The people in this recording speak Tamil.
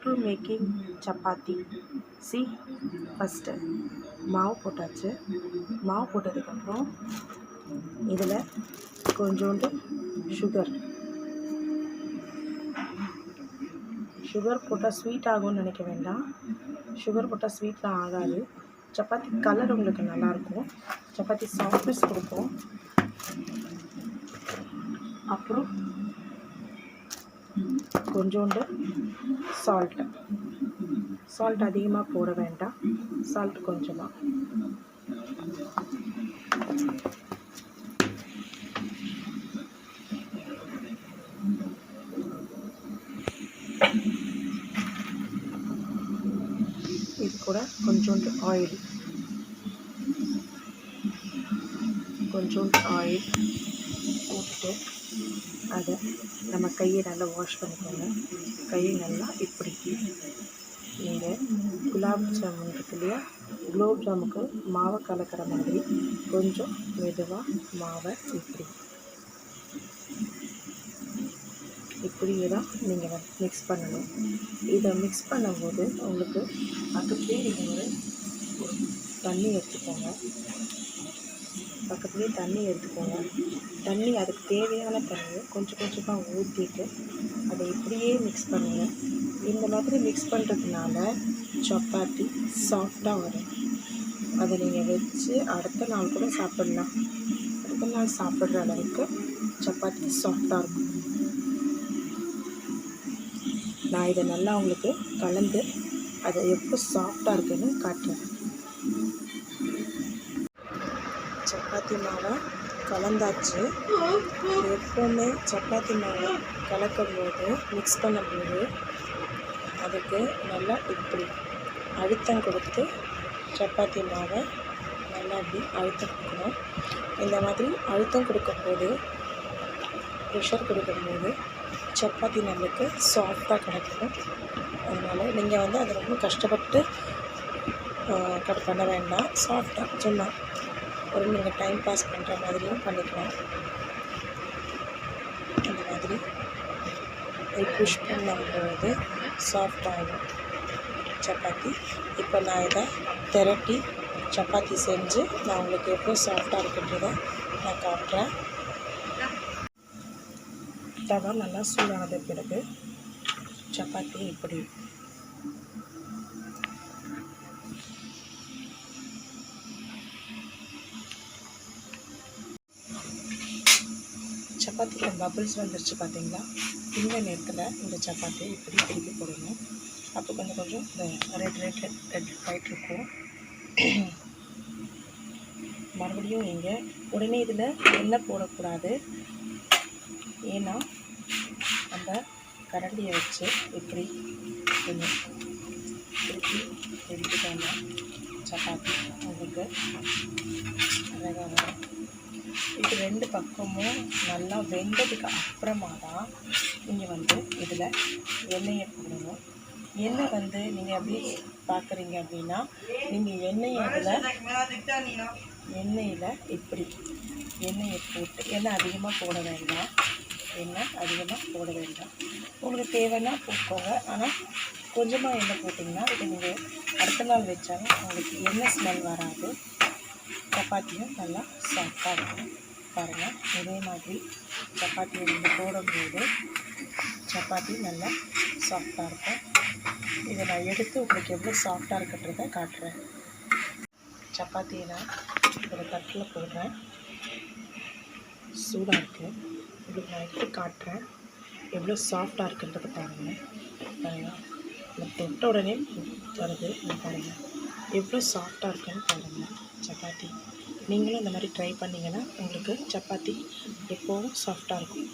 to making chapati. See, first மாவு போட்டாச்சு. மாவு போட்டதுக்கப்புறம் இதில் கொஞ்சோண்டு சுகர் போட்டால் ஸ்வீட் ஆகும்னு நினைக்க வேண்டாம். சுகர் போட்டால் ஸ்வீட்லாம் ஆகாது. சப்பாத்தி கலர் உங்களுக்கு நல்லாயிருக்கும், சப்பாத்தி சாஃப்ட்னஸ் கொடுக்கும். அப்புறம் கொஞ்சோண்டு சால்ட் அதிகமாக போட வேண்டாம், சால்ட் கொஞ்சமாக. இது கூட கொஞ்சோண்டு ஆயில் போட்டு அதை நம்ம கையை நல்லா வாஷ் பண்ணிக்கோங்க. கையை நல்லா இப்படி நீங்கள் குலாப் ஜாமுன் இருக்கு இல்லையா, குலோப் ஜாமுக்கு மாவை கலக்கிற மாதிரி கொஞ்சம் மெதுவாக மாவை இப்படியே தான் நீங்கள் மிக்ஸ் பண்ணணும். இதை மிக்ஸ் பண்ணும்போது உங்களுக்கு பக்கத்துலேயே நீங்கள் தண்ணி எடுத்துக்கோங்க. தண்ணி அதுக்கு தேவையான தண்ணியை கொஞ்சம் கொஞ்சமாக ஊற்றிட்டு அதை இப்படியே மிக்ஸ் பண்ணுங்கள். இந்த மாதிரி மிக்ஸ் பண்ணுறதுனால சப்பாத்தி சாஃப்டாக வரும். அதை நீங்கள் வச்சு அடுத்த நாள் கூட சாப்பிட்லாம். அடுத்த நாள் சாப்பிட்ற அளவுக்கு சப்பாத்தி சாஃப்டாக இருக்கும். நான் இதை நல்லா உங்களுக்கு கலந்து அதை எப்போ சாஃப்டாக இருக்குன்னு காட்டுறேன். சப்பாத்தி மாவை கலந்தாச்சு. எப்போவுமே சப்பாத்தி மாவை கலக்கும்போது மிக்ஸ் பண்ணும்போது அதுக்கு நல்லா இப்படி அழுத்தம் கொடுத்து சப்பாத்தி மாவை நல்லா இப்படி அழுத்தம் கொடுக்கணும். இந்த மாதிரி அழுத்தம் கொடுக்கும்போது, ப்ரெஷர் கொடுக்கும்போது சப்பாத்தி நம்மளுக்கு சாஃப்டாக கிடைக்கும். அதனால் நீங்கள் அதை ரொம்ப கஷ்டப்பட்டு கட் பண்ண வேண்டாம். சாஃப்டாக சும்மா ஒரு நீங்கள் டைம் பாஸ் பண்ணுற மாதிரியும் பண்ணிக்கலாம். இந்த மாதிரி புஷ் பண்ணும்போது சாஃப்டாகும் சப்பாத்தி. இப்போ நான் இதை திரட்டி சப்பாத்தி செஞ்சு நான் உங்களுக்கு எப்போ சாஃப்டாக இருக்குன்றதை நான் காட்டுறேன். தவா நல்லா சூடானது பிறகு சப்பாத்தி இப்படி சப்பாத்தியில் பபிள்ஸ் வந்துருச்சு பார்த்தீங்களா. இந்த நேரத்தில் இந்த சப்பாத்தியை இப்படி திருப்பி போடணும். அப்போ கொஞ்சம் இந்த ரெட் லைட் இருக்கும். மறுபடியும் நீங்கள் உடனே இதில் எண்ணெய் போடக்கூடாது. ஏன்னா அந்த கரண்டியை வச்சு இப்படி கொஞ்சம் திருப்பி எடுத்துட்டோம்னா சப்பாத்தி உங்களுக்கு அழகாக வரும். இது ரெண்டு பக்கமும் நல்லா வெந்ததுக்கு அப்புறமா தான் நீங்கள் இதில் எண்ணெயை போடணும். எண்ணெய் நீங்கள் எப்படி பார்க்குறீங்க அப்படின்னா, நீங்கள் எண்ணெயில் இப்படி எண்ணெயை போட்டு எண்ணெய் அதிகமாக போட வேண்டாம். உங்களுக்கு தேவைன்னா போட்டுக்கோங்க. ஆனால் கொஞ்சமாக எண்ணெய் போட்டிங்கன்னா இது நீங்கள் அடுத்த நாள் வச்சாலும் உங்களுக்கு எண்ணெய் ஸ்மெல் வராது. சப்பாத்தியும் நல்லா சாஃப்டாக இருக்கும். பாருங்கள், இதே மாதிரி சப்பாத்தியை நீங்கள் போடும்போது சப்பாத்தி நல்லா சாஃப்டாக இருக்கும். இதை நான் எடுத்து உங்களுக்கு எவ்வளோ சாஃப்டாக இருக்குன்றதை காட்டுறேன். சப்பாத்தியை நான் ஒரு தட்டில் போடுறேன். சூடாக இருக்குது. உங்களுக்கு நான் எடுத்து காட்டுறேன் எவ்வளோ சாஃப்டாக இருக்குன்றதை பாருங்கள். இந்த தொட்ட உடனே வருது. பாருங்கள் எவ்வளோ சாஃப்டாக இருக்குன்னு பாருங்கள் சப்பாத்தி. நீங்களும் இந்த மாதிரி ட்ரை பண்ணிங்கன்னா உங்களுக்கு சப்பாத்தி எப்போவும் சாஃப்டாக இருக்கும்.